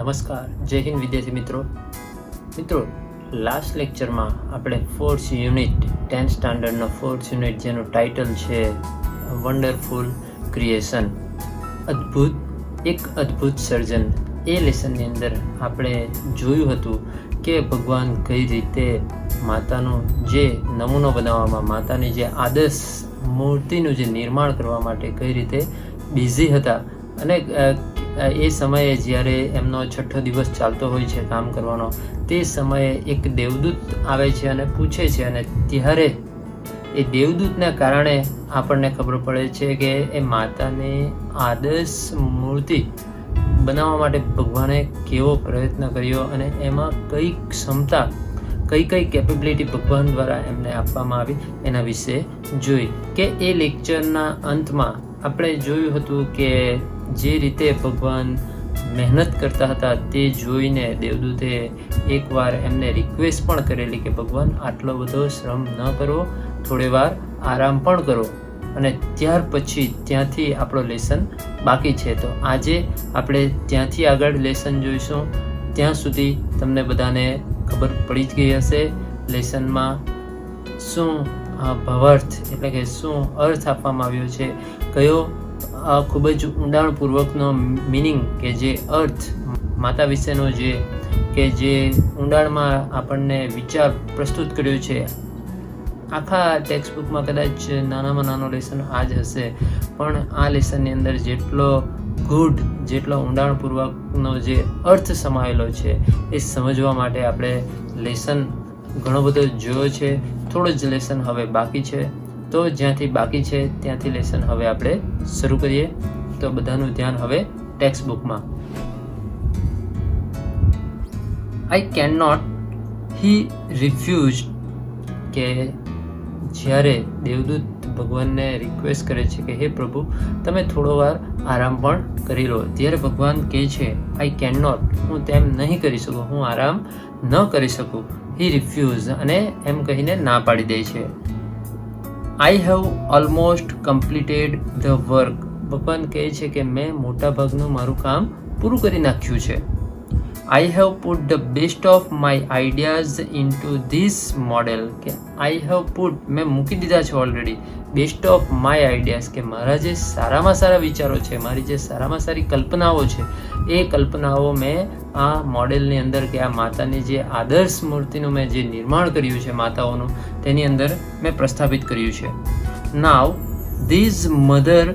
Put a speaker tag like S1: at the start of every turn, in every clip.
S1: નમસ્કાર, જય હિન્દ વિદ્યાર્થી મિત્રો, લાસ્ટ લેક્ચરમાં આપણે ફોર્થ યુનિટ 10th સ્ટાન્ડર્ડનો ફોર્થ યુનિટ જેનું ટાઇટલ છે વન્ડરફુલ ક્રિએશન, અદ્ભુત સર્જન, એ લેસનની અંદર આપણે જોયું હતું કે ભગવાન કઈ રીતે માતાનું જે નમૂનો બનાવવામાં, માતાની જે આદર્શ મૂર્તિનું જે નિર્માણ કરવા માટે કઈ રીતે બિઝી હતા અને એ સમયે જ્યારે એમનો 6ઠ્ઠો દિવસ ચાલતો હોય છે કામ કરવાનો, તે સમયે એક દેવદૂત આવે છે અને પૂછે છે, અને ત્યારે એ દેવદૂતના કારણે આપણને ખબર પડે છે કે એ માતાની આદર્શ મૂર્તિ બનાવવા માટે ભગવાને કેવો પ્રયત્ન કર્યો અને એમાં કઈ ક્ષમતા, કઈ કેપેબિલિટી ભગવાન દ્વારા એમને આપવામાં આવી એના વિશે જોઈ. કે એ લેક્ચરના અંતમાં આપણે જોયું હતું કે જે રીતે ભગવાન મહેનત કરતા હતા તે જોઈને દેવદૂતે એકવાર એમને રિક્વેસ્ટ પણ કરેલી કે ભગવાન આટલો બધો શ્રમ ન કરો, થોડી વાર આરામ પણ કરો. અને ત્યાર પછી ત્યાંથી આપણો લેસન બાકી છે. તો આજે આપણે ત્યાંથી આગળ લેસન જોઈશું. ત્યાં સુધી તમને બધાને ખબર પડી જ ગઈ હશે લેસનમાં શું ભાવાર્થ એટલે કે શું અર્થ આપવામાં આવ્યો છે, કયો ખૂબ જ ઊંડાણપૂર્વકનો મિનિંગ કે જે અર્થ માતા વિશેનો જે ઊંડાણમાં આપણને વિચાર પ્રસ્તુત કર્યો છે. આખા ટેક્સ્ટ બુકમાં કદાચ નાનામાં નાનો લેસન આ જ હશે, પણ આ લેસનની અંદર જેટલો ઊંડાણપૂર્વકનો જે અર્થ સમાયેલો છે એ સમજવા માટે આપણે લેસન ઘણો બધો જોયો છે. થોડો જ લેસન હવે બાકી છે, તો જ્યાંથી બાકી છે ત્યાંથી લેસન હવે આપણે શરૂ કરીએ. તો બધાનું ધ્યાન હવે ટેક્સ્ટ બુકમાં. I can not, he refuse. કે જ્યારે દેવદૂત ભગવાનને રિક્વેસ્ટ કરે છે કે હે પ્રભુ તમે થોડો વાર આરામ પણ કરી લો, ત્યારે ભગવાન કહે છે આઈ કેન નોટ, હું તેમ નહીં કરી શકું, હું આરામ ન કરી શકું. હી રિફ્યુઝ, અને એમ કહીને ના પાડી દે છે. I have almost completed the work. ભગવાન કહે છે કે મેં મોટા ભાગનું મારું કામ પૂરું કરી નાખ્યું છે. I have put the best of my ideas in two this model. કે આઈ હેવ પુટ, મેં મૂકી દીધા છે already, best of my ideas, કે મારા જે સારામાં સારા વિચારો છે, મારી જે સારામાં સારી કલ્પનાઓ છે, એ કલ્પનાઓ મેં આ મોડેલની અંદર કે આ માતાની જે આદર્શ મૂર્તિનું મેં જે નિર્માણ કર્યું છે માતાઓનું, તેની અંદર મેં પ્રસ્થાપિત કર્યું છે. Now these mother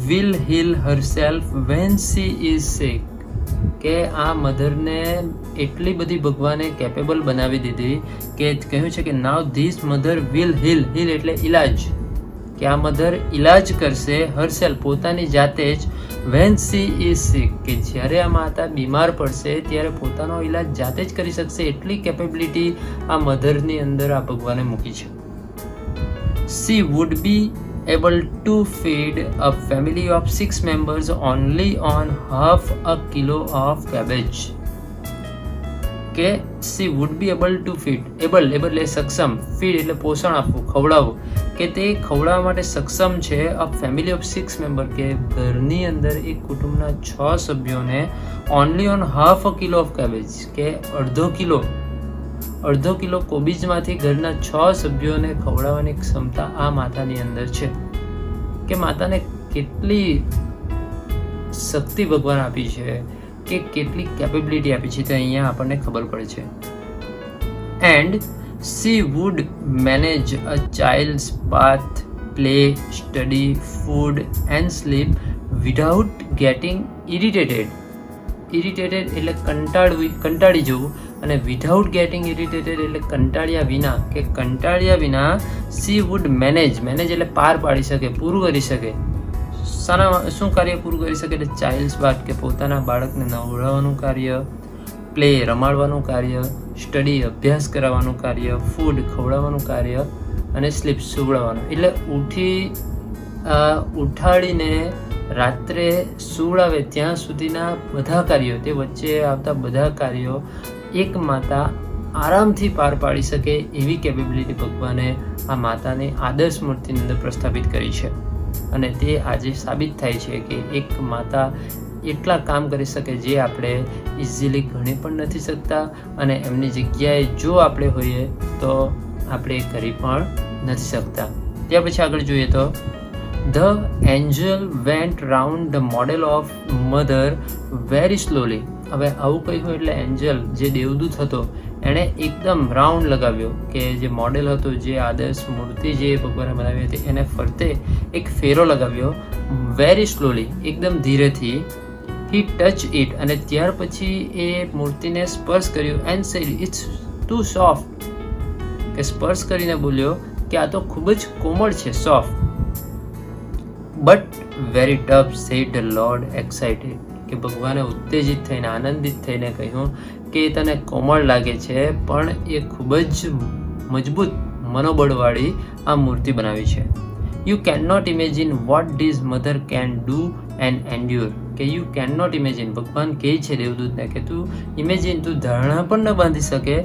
S1: will heal herself when she is sick. કે આ મધરને એટલી બધી ભગવાને કેપેબલ બનાવી દીધી કે કહ્યું છે કે now this mother will heal એટલે ઇલાજ, કે આ મધર ઇલાજ કરશે હરસેલ્ફ પોતાની જાતે જ, વેન સી ઇઝ સિક, કે જ્યારે આ માતા બીમાર પડશે ત્યારે પોતાનો ઇલાજ જાતે જ કરી શકશે. એટલી કેપેબિલિટી આ મધરની અંદર આ ભગવાને મૂકી છે. She would be able to feed a family of 6 members only on half a kilo of cabbage. કે she would be able to feed, able એટલે સક્ષમ, feed એટલે પોષણ આપવું, ખવડાવવું, કે તે ખવડાવવા માટે સક્ષમ છે. a family of 6 member, કે ઘરની અંદર એક કુટુંબના 6 સભ્યોને only on half a kilo of cabbage, કે અડધો કિલો કોબીજમાંથી ઘરના 6 સભ્યોને ખવડાવવાની ક્ષમતા આ માતાની અંદર છે. કે માતાને કેટલી શક્તિ ભગવાન આપી છે, કે કેટલી કેપેબિલિટી આપી છે, તે અહીંયા આપણને ખબર પડે છે. And she would manage a child's bath, play, study, food and sleep without getting irritated એટલે કંટાળી જવું, અને વિધાઉટ ગેટિંગ ઇરિટેટેડ એટલે કંટાળ્યા વિના સી વુડ મેનેજ એટલે પાર પાડી શકે, પૂરું કરી શકે. શું કાર્ય પૂરું કરી શકે? એટલે ચાઇલ્ડ્સ બાથ, કે પોતાના બાળકને નવડાવવાનું કાર્ય, પ્લે રમાડવાનું કાર્ય, સ્ટડી અભ્યાસ કરાવવાનું કાર્ય, ફૂડ ખવડાવવાનું કાર્ય, અને સ્લીપ સુવડાવવાનું. એટલે ઉઠાડીને રાત્રે સુવડાવે ત્યાં સુધીના બધા કાર્યો, તે વચ્ચે આવતા બધા કાર્યો એક માતા આરામથી પાર પાડી શકે એવી કેપેબિલિટી ભગવાને આ માતાની આદર્શ મૂર્તિની અંદર પ્રસ્થાપિત કરી છે. અને તે આજે સાબિત થાય છે કે એક માતા એટલા કામ કરી શકે જે આપણે ઇઝીલી ગણી પણ નથી શકતા, અને એમની જગ્યાએ જો આપણે હોઈએ તો આપણે એ કરી પણ નથી શકતા. ત્યાર પછી આગળ જોઈએ તો the Angel vent round the model of mother very slowly. હવે આવું કહ્યું એટલે એન્જલ જે દેવદૂત હતો એણે એકદમ રાઉન્ડ લગાવ્યો, કે જે મોડેલ હતો, જે આદર્શ મૂર્તિ જે ભગવાને બનાવી હતી એને ફરતે એક ફેરો લગાવ્યો, વેરી સ્લોલી, એકદમ ધીરેથી. હી ટચ ઇટ, અને ત્યાર પછી એ મૂર્તિને સ્પર્શ કર્યું, and said it's too soft, કે સ્પર્શ કરીને બોલ્યો કે આ તો ખૂબ જ કોમળ છે, soft. But very tough, said the lord excited, કે ભગવાને ઉત્તેજિત થઈને, આનંદિત થઈને કહ્યું કે તને કોમળ લાગે છે, પણ એ ખૂબ જ મજબૂત મનોબળવાળી આ મૂર્તિ બનાવી છે. You can not imagine what this mother can do and endure, કે યુ કેન નોટ ઇમેજિન, ભગવાન કહે છે દેવદૂતને કે તું ઇમેજિન, તું ધારણા પણ ન બાંધી શકે,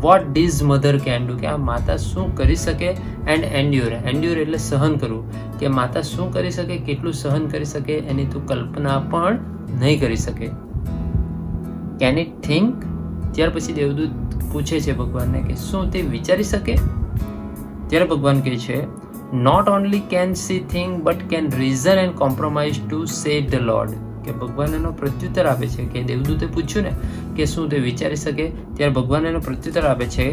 S1: what this mother can do, કે આ માતા શું કરી શકે, એન્ડ એન્ડ્યોર, એન્ડ્યોર એટલે સહન કરવું, કે માતા શું કરી શકે, કેટલું સહન કરી શકે, એની તું કલ્પના પણ નહીં કરી શકે. કેન ઇટ થિંક, ત્યાર પછી દેવદૂત પૂછે છે ભગવાનને કે શું તે વિચારી શકે. ત્યારે ભગવાન કહે છે not only can she think but can reason and compromise to save the lord, કે ભગવાન એનો પ્રત્યુત્તર આપે છે, કે દેવદૂતે પૂછ્યું ને કે શું તે વિચારી શકે, ત્યારે ભગવાન એનો પ્રત્યુત્તર આપે છે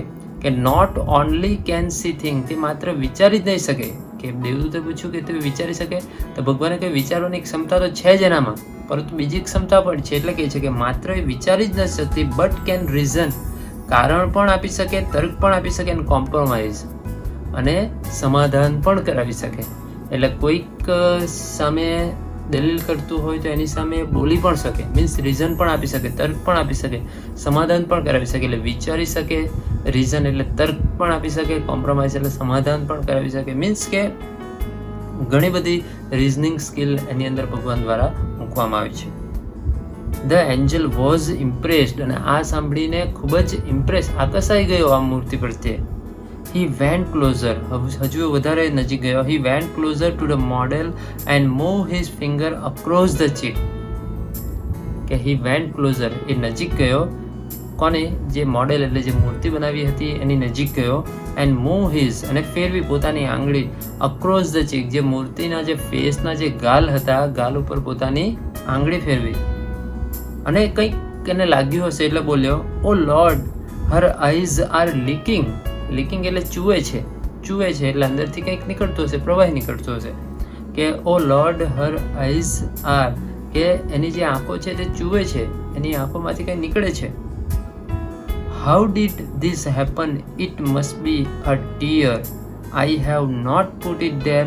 S1: કે not only can she think, તે માત્ર વિચારી જ નહીં શકે. કે દેવદૂતે પૂછ્યું કે તે વિચારી શકે, તો ભગવાને કહે વિચારવાની ક્ષમતા તો છે જ એનામાં, પરંતુ બીજી ક્ષમતા પણ છે, એટલે કહે છે કે માત્ર એ વિચારી જ નથી શકતી, બટ કેન રીઝન, કારણ પણ આપી શકે, તર્ક પણ આપી શકે, અને કોમ્પ્રોમાઇઝ, અને સમાધાન પણ કરાવી શકે. એટલે કોઈક સામે દલીલ કરતું હોય તો એની સામે બોલી પણ શકે, મીન્સ રીઝન પણ આપી શકે, તર્ક પણ આપી શકે, સમાધાન પણ કરાવી શકે. એટલે વિચારી શકે, રીઝન એટલે તર્ક પણ આપી શકે, કોમ્પ્રોમાઇઝ એટલે સમાધાન પણ કરાવી શકે, મીન્સ કે ઘણી બધી રિઝનિંગ સ્કિલ એની અંદર ભગવાન દ્વારા મૂકવામાં આવી છે. ધ એન્જલ વોઝ ઇમ્પ્રેસ્ડ, અને આ સાંભળીને ખૂબ જ ઇમ્પ્રેસ, આકર્ષાઈ ગયો આ મૂર્તિ પ્રત્યે. He went closer, હજુ વધારે નજીક ગયો. He went closer to the model and moved his finger across the cheek, કે he went closer, એ નજીક ગયો, કોને, જે મોડેલ એટલે જે મૂર્તિ બનાવી હતી એની નજીક ગયો, and move his, અને ફેરવી પોતાની આંગળી, across the cheek, જે મૂર્તિના જે ફેસના જે ગાલ હતા, ગાલ ઉપર પોતાની આંગળી ફેરવી, અને કંઈક એને લાગ્યું હશે એટલે બોલ્યો oh lord her eyes are leaking. Leaking એટલે ચૂવે છે એટલે અંદરથી કંઈક નીકળતું હશે, પ્રવાહી નીકળતો હશે, કે ઓ લોર્ડ હર આઈઝ આર, કે એની જે આંખો છે તે ચૂવે છે, એની આંખોમાંથી કંઈ નીકળે છે. How did this happen, it must be a tear, I have not put it there,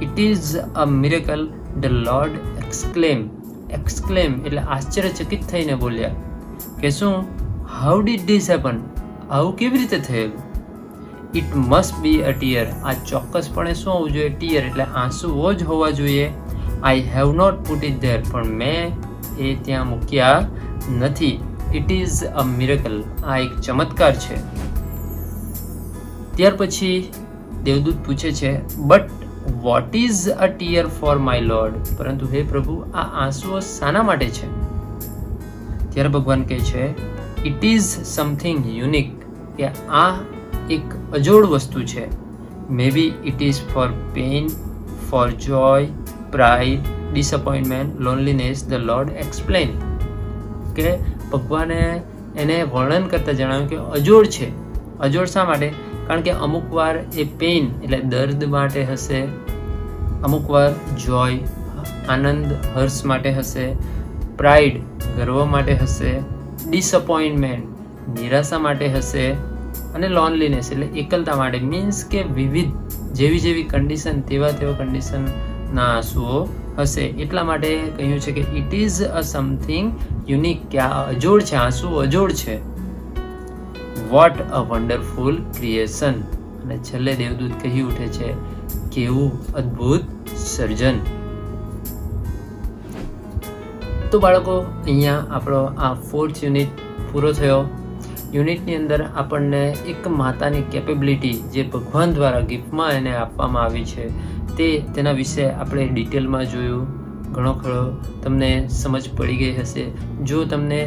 S1: it is a miracle, the lord exclaim. Exclaim એટલે આશ્ચર્યચકિત થઈને બોલ્યા કે શું, હાઉ ડીડ ધીસ હેપન, આવું કેવી રીતે થયેલું. It must be a tear, આ ચોક્કસપણે શું હોવું જોઈએ, ટીયર એટલે આંસુઓ જ હોવા જોઈએ. I have not put it there, પણ મેં એ ત્યાં મૂક્યા નથી. ઇટ ઇઝ અ મિરેકલ, આ એક ચમત્કાર છે. ત્યાર પછી દેવદૂત પૂછે છે but what is a tear for my lord, પરંતુ હે પ્રભુ આ આંસુઓ શાના માટે છે. ત્યારે ભગવાન કહે છે ઇટ ઇઝ સમથિંગ યુનિક, કે આ એક અજોડ વસ્તુ છે. Maybe it is for pain, for joy, pride, disappointment, loneliness, the lord explain, કે ભગવાને એને વર્ણન કરતાં જણાવ્યું કે અજોડ છે. અજોડ શા માટે, કારણ કે અમુક વાર એ પેઇન એટલે દર્દ માટે હશે, અમુક વાર જોય આનંદ હર્ષ માટે હશે, પ્રાઇડ ગર્વ માટે હશે, ડિસઅપોઇન્ટમેન્ટ નિરાશા માટે હશે, અને લોનલીનેસ એટલે એકલતા માટે. મીન્સ કે વિવિધ જેવી કન્ડિશન તેવા કન્ડિશનના આંસુઓ હશે. એટલા માટે કહ્યું છે કે it is a something unique, કે આ અજોડ છે, આંસુ અજોડ છે. વોટ અ વન્ડરફુલ ક્રિએશન, અને છેલ્લે દેવદૂત કહી ઉઠે છે કેવું અદ્ભુત સર્જન. તો બાળકો અહીંયા આપણો આ 4th યુનિટ પૂરો થયો. યુનિટની અંદર આપણને એક માતાની કેપેબિલિટી જે ભગવાન દ્વારા ગિફ્ટમાં એને આપવામાં આવી છે તેના વિશે આપણે ડિટેલમાં જોયું. ઘણો ખરો તમને સમજ પડી ગઈ હશે. જો તમને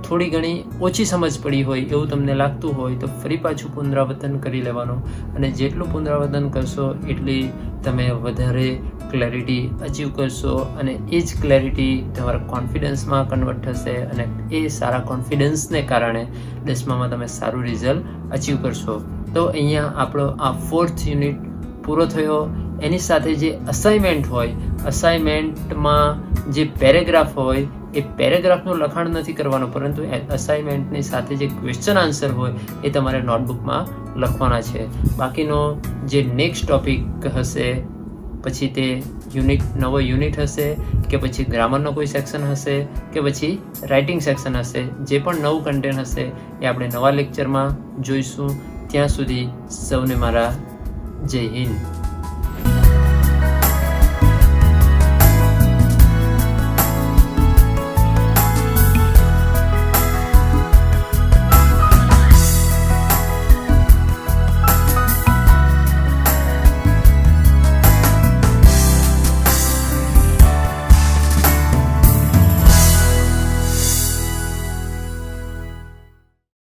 S1: થોડી ઘણી ઓછી સમજ પડી હોય એવું તમને લાગતું હોય તો ફરી પાછું પુનરાવર્તન કરી લેવાનું, અને જેટલું પુનરાવર્તન કરશો એટલી તમે વધારે ક્લેરિટી અચીવ કરશો, અને એ જ ક્લેરિટી તમારા કોન્ફિડન્સમાં કન્વર્ટ થશે, અને એ સારા કોન્ફિડન્સને કારણે 10મામાં તમે સારું રિઝલ્ટ અચીવ કરશો. તો અહીંયા આપણો આ 4th યુનિટ પૂરો થયો. એની સાથે જે અસાઇનમેન્ટ હોય, અસાઇનમેન્ટમાં જે પેરેગ્રાફ હોય એ પેરેગ્રાફનું લખાણ નથી કરવાનું, પરંતુ અસાઇનમેન્ટની સાથે જે ક્વેશ્ચન આન્સર હોય એ તમારે નોટબુકમાં લખવાના છે. બાકીનો જે નેક્સ્ટ ટોપિક હશે, પછી તે નવો યુનિટ હશે, કે પછી ગ્રામરનો કોઈ સેક્શન હશે, કે પછી રાઇટિંગ સેક્શન હશે, જે પણ નવું કન્ટેન્ટ હશે એ આપણે નવા લેક્ચરમાં જોઈશું. ત્યાં સુધી સૌને મારા જય હિન્દ.